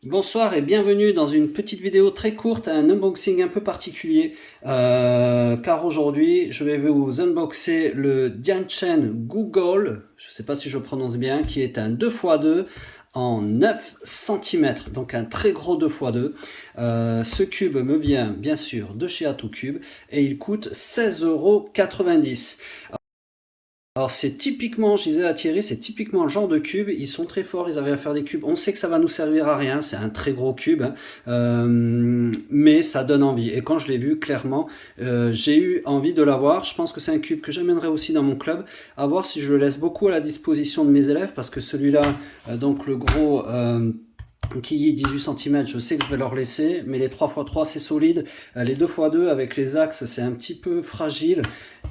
Bonsoir et bienvenue dans une petite vidéo très courte, un unboxing un peu particulier, car aujourd'hui je vais vous unboxer le Dianchen Google, je ne sais pas si je prononce bien, qui est un 2x2 en 9 cm, donc un très gros 2x2. Ce cube me vient bien sûr de chez AtoCube et il coûte 16,90 €. Alors c'est typiquement, je disais à Thierry, c'est typiquement le genre de cube, ils sont très forts, ils arrivent à faire des cubes, on sait que ça va nous servir à rien, c'est un très gros cube, hein, mais ça donne envie, et quand je l'ai vu, clairement, j'ai eu envie de l'avoir. Je pense que c'est un cube que j'amènerai aussi dans mon club, à voir si je le laisse beaucoup à la disposition de mes élèves, parce que celui-là, donc le gros... qui est 18 cm, je sais que je vais leur laisser, mais les 3x3 c'est solide, les 2x2 avec les axes c'est un petit peu fragile,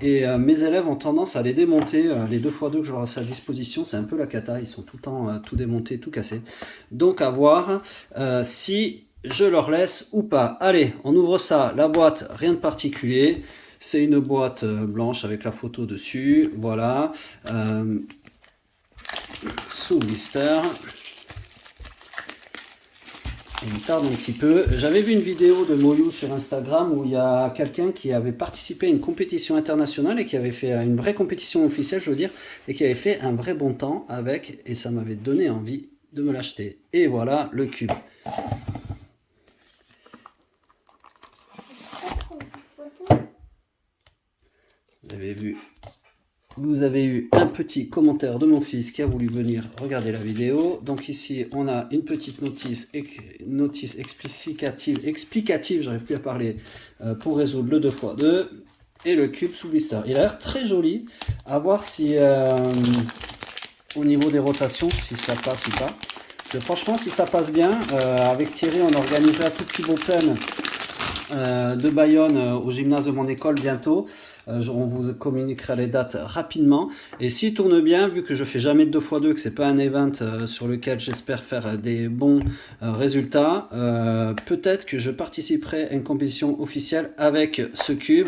et mes élèves ont tendance à les démonter, les 2x2 que j'aurai à sa disposition, c'est un peu la cata, ils sont tout le temps tout démontés, tout cassés. Donc à voir si je leur laisse ou pas. Allez, on ouvre ça, la boîte, rien de particulier, c'est une boîte blanche avec la photo dessus, voilà, sous blister. Il me tarde un petit peu. J'avais vu une vidéo de Moyou sur Instagram où il y a quelqu'un qui avait participé à une compétition internationale et qui avait fait une vraie compétition officielle, je veux dire, et qui avait fait un vrai bon temps avec, et ça m'avait donné envie de me l'acheter. Et voilà le cube. Vous avez eu un petit commentaire de mon fils qui a voulu venir regarder la vidéo. Donc ici, on a une petite notice explicative, j'arrive plus à parler, pour résoudre le 2x2 et le cube sous blister. Il a l'air très joli, à voir si au niveau des rotations, si ça passe ou pas. Parce que franchement, si ça passe bien, avec Thierry, on organisera tout Cube Open de Bayonne au gymnase de mon école bientôt. On vous communiquera les dates rapidement, et s'il tourne bien, vu que je fais jamais de 2x2, que c'est pas un event sur lequel j'espère faire des bons résultats, peut-être que je participerai à une compétition officielle avec ce cube.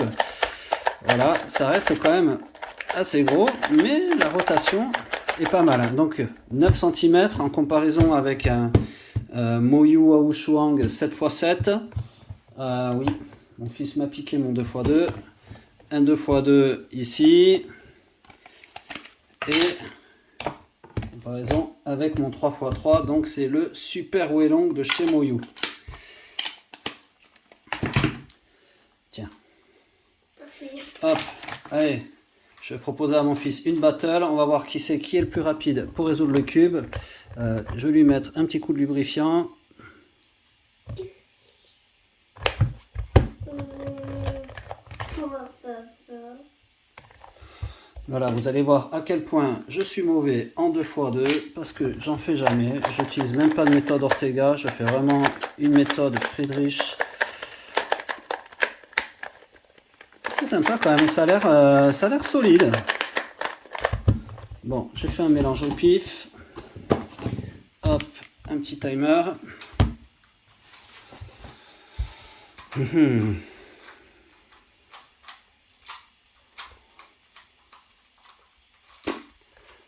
Voilà, ça reste quand même assez gros, mais la rotation est pas mal. Donc 9 cm en comparaison avec un Moyu Aoshuang 7x7. Oui, mon fils m'a piqué mon 2x2. Un 2x2 ici. Et comparaison avec mon 3x3. Donc c'est le Super Huelong de chez Moyu. Tiens. Hop, allez. Je vais proposer à mon fils une battle. On va voir qui c'est qui est le plus rapide pour résoudre le cube. Je vais lui mettre un petit coup de lubrifiant. Voilà, vous allez voir à quel point je suis mauvais en 2x2 parce que j'en fais jamais. J'utilise même pas de méthode Ortega, je fais vraiment une méthode Friedrich. C'est sympa quand même, ça a l'air solide. Bon, j'ai fait un mélange au pif. Hop, un petit timer.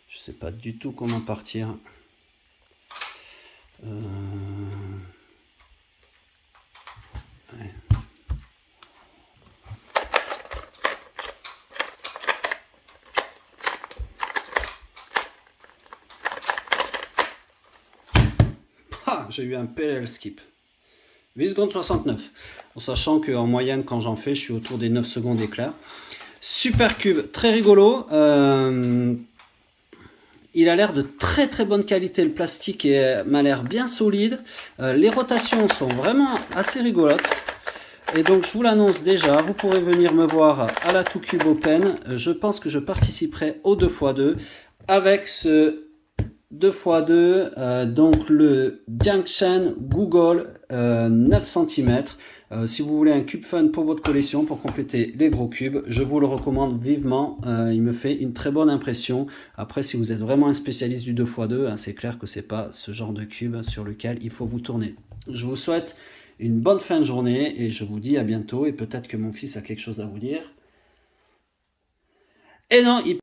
Je sais pas du tout comment partir. Ouais. Ah, j'ai eu un PL skip. 8 secondes 69. En sachant qu'en moyenne, quand j'en fais, je suis autour des 9 secondes éclair. Super cube, très rigolo. Il a l'air de très très bonne qualité, le plastique m'a l'air bien solide. Les rotations sont vraiment assez rigolotes. Et donc je vous l'annonce déjà, vous pourrez venir me voir à la AtoCube Open. Je pense que je participerai au 2x2 avec ce 2x2, donc le Dianchen Google 9 cm. Si vous voulez un cube fun pour votre collection, pour compléter les gros cubes, je vous le recommande vivement. Il me fait une très bonne impression. Après, si vous êtes vraiment un spécialiste du 2x2, c'est clair que c'est pas ce genre de cube sur lequel il faut vous tourner. Je vous souhaite une bonne fin de journée et je vous dis à bientôt. Et peut-être que mon fils a quelque chose à vous dire. Et non, il